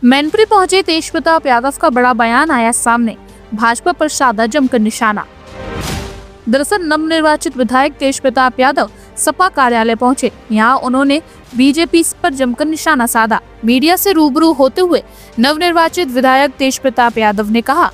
मैनपुरी पहुंचे तेज प्रताप यादव का बड़ा बयान आया सामने, भाजपा पर साधा जमकर निशाना। दरअसल नवनिर्वाचित विधायक तेज प्रताप यादव सपा कार्यालय पहुंचे। यहां उन्होंने बीजेपी पर जमकर निशाना साधा। मीडिया से रूबरू होते हुए नवनिर्वाचित विधायक तेज प्रताप यादव ने कहा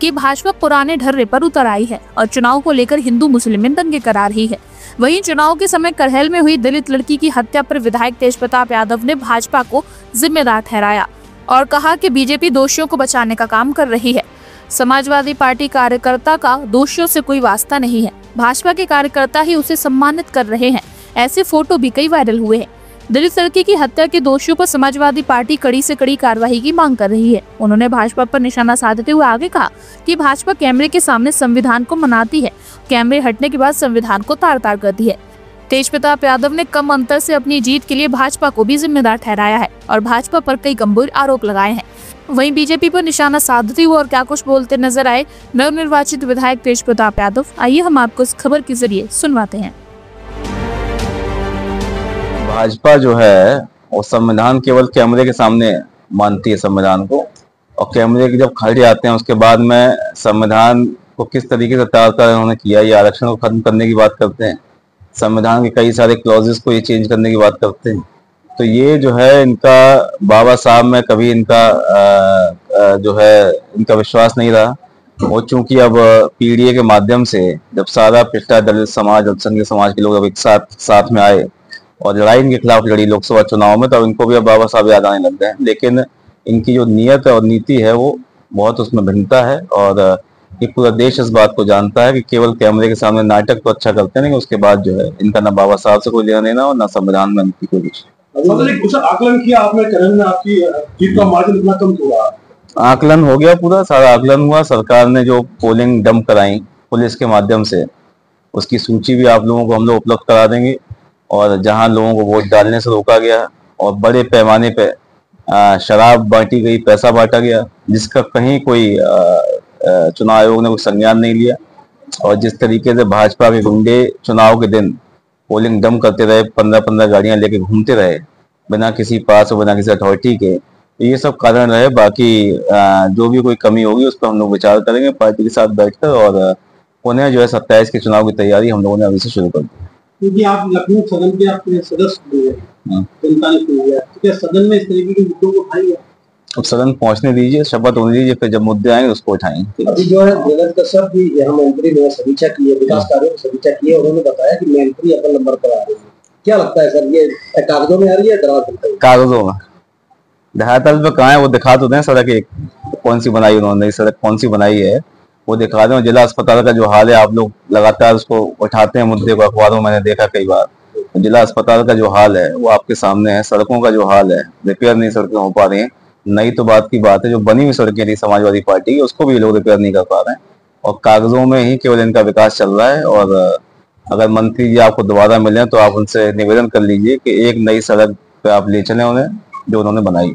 कि भाजपा पुराने ढर्रे पर उतर आई है और चुनाव को लेकर हिंदू मुस्लिम में दंगे करा रही है। वहीं चुनाव के समय करहल में हुई दलित लड़की की हत्या पर विधायक तेज प्रताप यादव ने भाजपा को जिम्मेदार ठहराया और कहा कि बीजेपी दोषियों को बचाने का काम कर रही है। समाजवादी पार्टी कार्यकर्ता का दोषियों से कोई वास्ता नहीं है, भाजपा के कार्यकर्ता ही उसे सम्मानित कर रहे हैं। ऐसे फोटो भी कई वायरल हुए हैं। दलित लड़की की हत्या के दोषियों पर समाजवादी पार्टी कड़ी से कड़ी कार्रवाई की मांग कर रही है। उन्होंने भाजपा पर निशाना साधते हुए आगे कहा कि भाजपा कैमरे के सामने संविधान को मनाती है, कैमरे हटने के बाद संविधान को तार तार करती है। तेज प्रताप यादव ने कम अंतर से अपनी जीत के लिए भाजपा को भी जिम्मेदार ठहराया है और भाजपा पर कई गंभीर आरोप लगाए हैं। वहीं बीजेपी पर निशाना साधते हुए और क्या कुछ बोलते नजर आए नवनिर्वाचित विधायक तेज प्रताप यादव, आइए हम आपको इस खबर के जरिए सुनवाते हैं। भाजपा जो है वो संविधान केवल कैमरे के सामने मानती है संविधान को, और कैमरे के जब खड़े आते हैं उसके बाद में संविधान को किस तरीके से तार-तार उन्होंने किया, ये आरक्षण को खत्म करने की बात करते हैं, संविधान के कई सारे क्लॉजेस को ये चेंज करने की बात करते हैं। तो ये जो है इनका बाबा साहब में कभी इनका जो है इनका विश्वास नहीं रहा। वो चूंकि अब पीडीए के माध्यम से जब सारा पिछड़ा दलित समाज, अल्पसंख्यक समाज के लोग अब एक साथ में आए और लड़ाई इनके खिलाफ लड़ी लोकसभा चुनाव में, तब इनको भी अब बाबा साहब याद आने लग गए। लेकिन इनकी जो नियत और नीति है वो बहुत उसमें भिन्नता है, और ये पूरा देश इस बात को जानता है कि केवल कैमरे के सामने नाटक तो अच्छा करते हैं, उसके बाद जो है इनका ना बाबा साहब से कोई लेना देना और ना संविधान में इनकी कोई कुछ। आकलन किया आपने, करहल में आपकी जीत का मार्जिन इतना कम हुआ? आकलन हो गया, पूरा सारा आकलन हुआ। सरकार ने जो पोलिंग डंप कराई पुलिस के माध्यम से, उसकी सूची भी आप लोगों को हम लोग उपलब्ध करा देंगे। और जहां लोगों को वोट डालने से रोका गया और बड़े पैमाने पे शराब बांटी गई, पैसा बांटा गया, जिसका कहीं कोई चुनाव आयोग ने कोई संज्ञान नहीं लिया। और जिस तरीके से भाजपा के गुंडे चुनाव के दिन पोलिंग डंप करते रहे, 15-15 गाड़ियां लेके घूमते रहे बिना किसी पास और बिना किसी अथॉरिटी के, तो ये सब कारण रहे। बाकी जो भी कोई कमी होगी उस पर हम लोग विचार करेंगे पार्टी के साथ बैठकर, और उन्हें जो है 27 के चुनाव की तैयारी हम लोगों ने अभी से शुरू कर दी। क्योंकि आप लखनऊ सदन के आपके सदस्य हुए, जनता ने चुना है, तो क्या सदन में इस तरीके के मुद्दों को उठाएंगे? अब सदन पहुंचने दीजिए, शपथ होने दीजिए, फिर जब मुद्दे आएंगे उसको उठाएंगे। अभी जो है जगत कश्यप भी यहाँ मैनपुरी में समीक्षा की है, विकास कार्यों की समीक्षा की है, उन्होंने बताया कि मैनपुरी अव्वल नंबर पर आ रही है। क्या लगता है सर, ये कागजों में आ रही है धरातल? कागजों में, धरातल पे कहाँ है वो दिखा तो दें। सड़क एक कौन सी बनाई उन्होंने, सड़क कौन सी बनाई है वो दिखा दें। जिला अस्पताल का जो हाल है, आप लोग लगातार उसको उठाते हैं मुद्दे को, अखबारों में मैंने देखा कई बार। जिला अस्पताल का जो हाल है वो आपके सामने है। सड़कों का जो हाल है, रिपेयर नहीं सड़कें हो पा रही हैं। नई तो बात की बात है, जो बनी हुई सड़कें थी समाजवादी पार्टी की, उसको भी लोग रिपेयर नहीं कर पा रहे हैं, और कागजों में ही केवल इनका विकास चल रहा है। और अगर मंत्री जी आपको दोबारा मिले तो आप उनसे निवेदन कर लीजिए कि एक नई सड़क पे आप ले चलें उन्हें, जो उन्होंने बनाई।